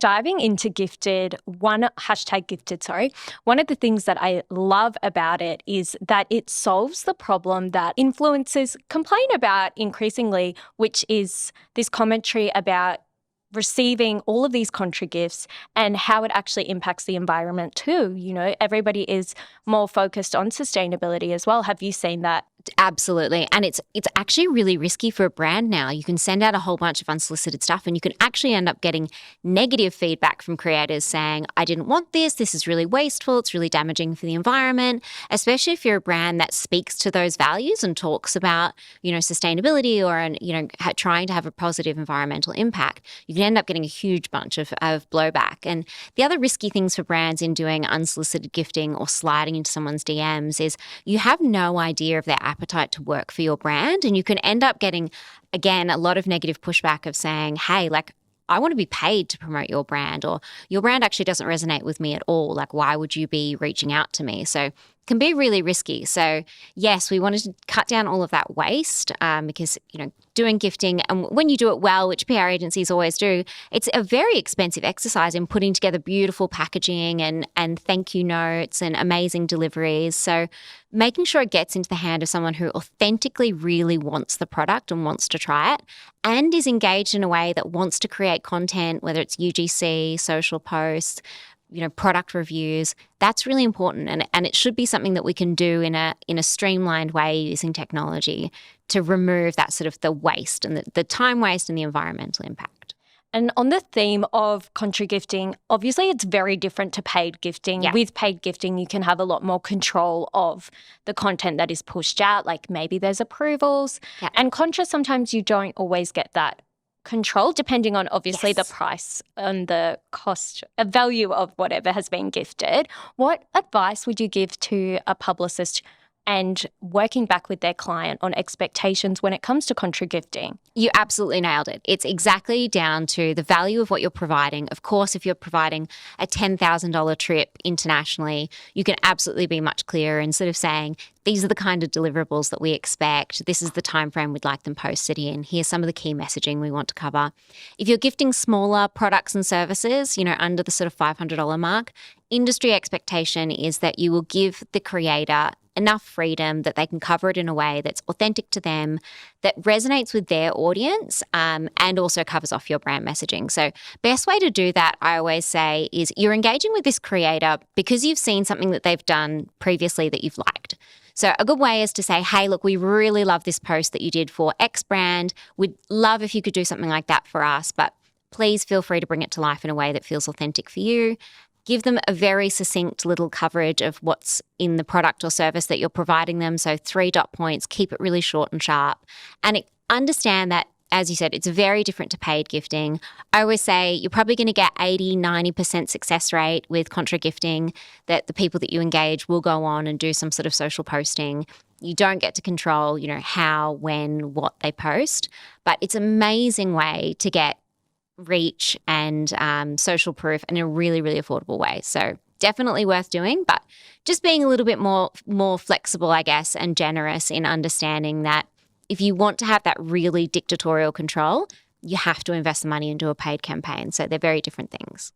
Diving into gifted, one of the things that I love about it is that it solves the problem that influencers complain about increasingly, which is this commentary about receiving all of these contra gifts and how it actually impacts the environment too. You know, everybody is more focused on sustainability as well. Have you seen that? Absolutely. And it's actually really risky for a brand now. You can send out a whole bunch of unsolicited stuff and you can actually end up getting negative feedback from creators saying, I didn't want this. This is really wasteful. It's really damaging for the environment, especially if you're a brand that speaks to those values and talks about, sustainability or, trying to have a positive environmental impact. You can end up getting a huge bunch of blowback. And the other risky things for brands in doing unsolicited gifting or sliding into someone's DMs is you have no idea of their appetite to work for your brand. And you can end up getting, again, a lot of negative pushback of saying, hey, I want to be paid to promote your brand, or your brand actually doesn't resonate with me at all. Why would you be reaching out to me? So it can be really risky. So yes, we wanted to cut down all of that waste because, doing gifting, and when you do it well, which PR agencies always do, it's a very expensive exercise in putting together beautiful packaging and thank you notes and amazing deliveries. So making sure it gets into the hand of someone who authentically really wants the product and wants to try it and is engaged in a way that wants to create content, whether it's UGC, social posts, product reviews, that's really important. And it should be something that we can do in a streamlined way using technology to remove that sort of the waste and the time waste and the environmental impact. And on the theme of contra gifting, obviously it's very different to paid gifting. Yeah. With paid gifting, you can have a lot more control of the content that is pushed out, like maybe there's approvals. Yeah. And contra, sometimes you don't always get that control, depending on obviously Yes. the price and the cost, value of whatever has been gifted. What advice would you give to a publicist and working back with their client on expectations when it comes to contra gifting? You absolutely nailed it. It's exactly down to the value of what you're providing. Of course, if you're providing a $10,000 trip internationally, you can absolutely be much clearer and sort of saying, these are the kind of deliverables that we expect. This is the time frame we'd like them posted in. Here's some of the key messaging we want to cover. If you're gifting smaller products and services, under the sort of $500 mark, industry expectation is that you will give the creator enough freedom that they can cover it in a way that's authentic to them, that resonates with their audience, and also covers off your brand messaging. So best way to do that, I always say, is you're engaging with this creator because you've seen something that they've done previously that you've liked. So a good way is to say, hey, look, we really love this post that you did for X brand. We'd love if you could do something like that for us, but please feel free to bring it to life in a way that feels authentic for you. Give them a very succinct little coverage of what's in the product or service that you're providing them. So 3 dot points, keep it really short and sharp. And understand that, as you said, it's very different to paid gifting. I always say you're probably going to get 80-90% success rate with contra gifting, that the people that you engage will go on and do some sort of social posting. You don't get to control, how, when, what they post. But it's an amazing way to get reach and social proof in a really, really affordable way. So definitely worth doing, but just being a little bit more flexible, I guess, and generous in understanding that if you want to have that really dictatorial control, you have to invest the money into a paid campaign. So they're very different things.